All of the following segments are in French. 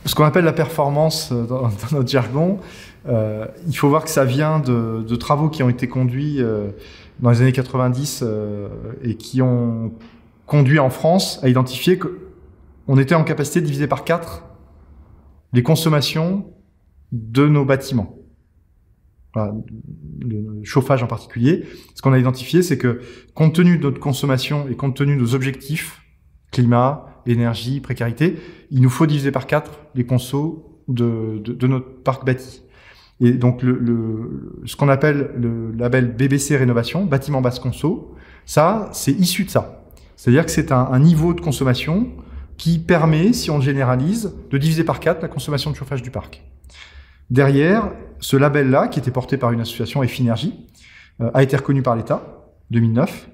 Ce qu'on appelle la performance dans notre jargon, il faut voir que ça vient de travaux qui ont été conduits dans les années 90 et qui ont conduit en France à identifier qu'on était en capacité de diviser par 4 les consommations de nos bâtiments. Voilà, le chauffage en particulier. Ce qu'on a identifié, c'est que compte tenu de notre consommation et compte tenu de nos objectifs, climat, énergie, précarité, il nous faut diviser par 4 les consos de notre parc bâti. Et donc ce qu'on appelle le label BBC Rénovation, bâtiment basse conso, ça, c'est issu de ça. C'est-à-dire que c'est un niveau de consommation qui permet, si on le généralise, de diviser par 4 la consommation de chauffage du parc. Derrière, ce label-là, qui était porté par une association Effinergie, a été reconnu par l'État, 2009,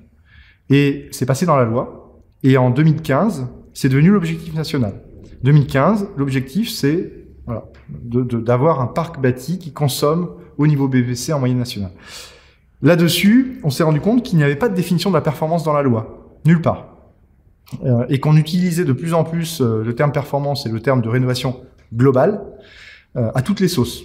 et c'est passé dans la loi. Et en 2015, c'est devenu l'objectif national. 2015, l'objectif, c'est voilà, d'avoir un parc bâti qui consomme au niveau BBC en moyenne nationale. Là-dessus, on s'est rendu compte qu'il n'y avait pas de définition de la performance dans la loi, nulle part. Et qu'on utilisait de plus en plus le terme performance et le terme de rénovation globale à toutes les sauces.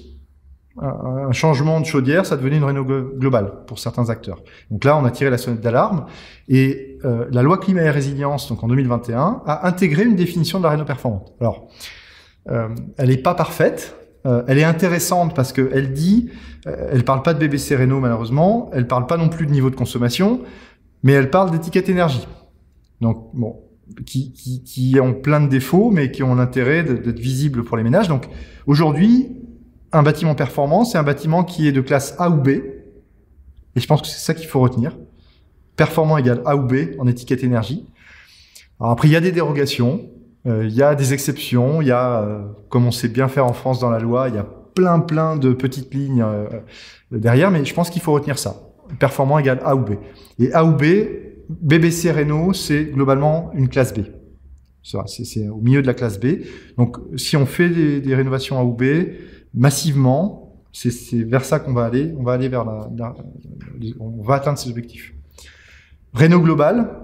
Un changement de chaudière, ça devenait une réno globale pour certains acteurs. Donc là, on a tiré la sonnette d'alarme et la loi climat et résilience, donc en 2021, a intégré une définition de la réno performante. Alors, elle n'est pas parfaite, elle est intéressante parce qu'elle dit, elle parle pas de BBC Réno malheureusement, elle parle pas non plus de niveau de consommation, mais elle parle d'étiquette énergie. Donc bon, qui ont plein de défauts, mais qui ont l'intérêt d'être visibles pour les ménages. Donc aujourd'hui, un bâtiment performant, c'est un bâtiment qui est de classe A ou B, et je pense que c'est ça qu'il faut retenir. Performant égale A ou B en étiquette énergie. Alors après, il y a des dérogations, il y a des exceptions, il y a, comme on sait bien faire en France dans la loi, il y a plein de petites lignes derrière, mais je pense qu'il faut retenir ça. Performant égale A ou B. Et A ou B, BBC Réno, c'est globalement une classe B. C'est au milieu de la classe B. Donc, si on fait des rénovations A ou B, massivement, c'est vers ça qu'on va aller. On va aller vers on va atteindre ces objectifs. Réno global.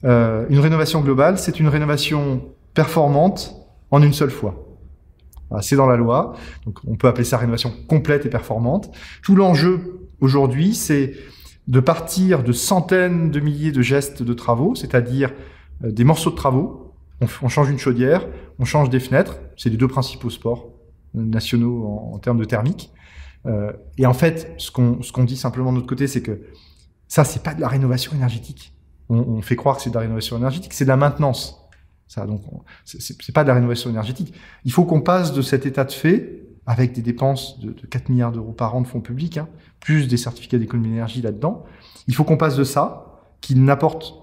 Une rénovation globale, c'est une rénovation performante en une seule fois. C'est dans la loi. Donc, on peut appeler ça rénovation complète et performante. Tout l'enjeu aujourd'hui, c'est de partir de centaines de milliers de gestes de travaux, c'est-à-dire des morceaux de travaux. On change une chaudière, on change des fenêtres. C'est les deux principaux sports nationaux en termes de thermique. Et en fait, ce qu'on dit simplement de notre côté, c'est que ça, c'est pas de la rénovation énergétique. On fait croire que c'est de la rénovation énergétique, c'est de la maintenance. Ça, donc, c'est pas de la rénovation énergétique. Il faut qu'on passe de cet état de fait, avec des dépenses de 4 milliards d'euros par an de fonds publics, hein, plus des certificats d'économie d'énergie là-dedans. Il faut qu'on passe de ça, qui n'apporte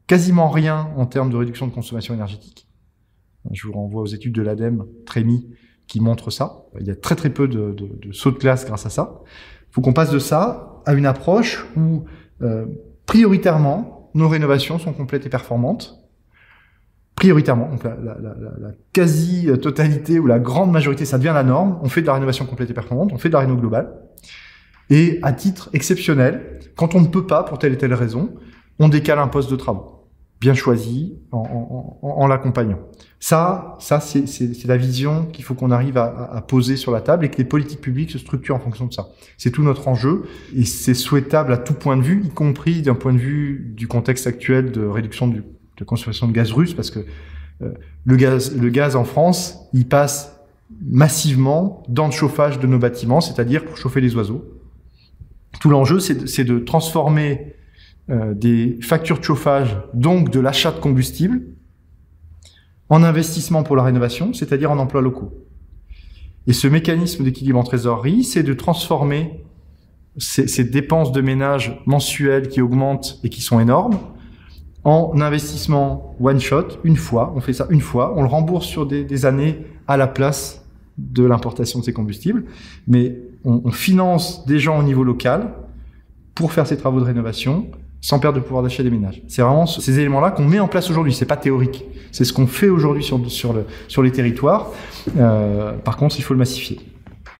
quasiment rien en termes de réduction de consommation énergétique. Je vous renvoie aux études de l'ADEME, Trémy, qui montrent ça. Il y a très peu de sauts de classe grâce à ça. Il faut qu'on passe de ça à une approche où, prioritairement, nos rénovations sont complètes et performantes. Prioritairement, donc la quasi-totalité ou la grande majorité, ça devient la norme. On fait de la rénovation complète et performante, on fait de la réno globale. Et à titre exceptionnel, quand on ne peut pas, pour telle et telle raison, on décale un poste de travaux, bien choisi, en l'accompagnant. Ça c'est la vision qu'il faut qu'on arrive à poser sur la table et que les politiques publiques se structurent en fonction de ça. C'est tout notre enjeu et c'est souhaitable à tout point de vue, y compris d'un point de vue du contexte actuel de réduction de consommation de gaz russe, parce que le gaz en France, il passe massivement dans le chauffage de nos bâtiments, c'est-à-dire pour chauffer les oiseaux. Tout l'enjeu, c'est de transformer des factures de chauffage, donc de l'achat de combustible, en investissement pour la rénovation, c'est-à-dire en emplois locaux. Et ce mécanisme d'équilibre en trésorerie, c'est de transformer ces dépenses de ménage mensuelles qui augmentent et qui sont énormes, en investissement one shot, une fois, on fait ça une fois, on le rembourse sur des années à la place de l'importation de ces combustibles, mais on finance des gens au niveau local pour faire ces travaux de rénovation sans perdre le pouvoir d'achat des ménages. C'est vraiment ces éléments-là qu'on met en place aujourd'hui, c'est pas théorique, c'est ce qu'on fait aujourd'hui sur les territoires, par contre il faut le massifier.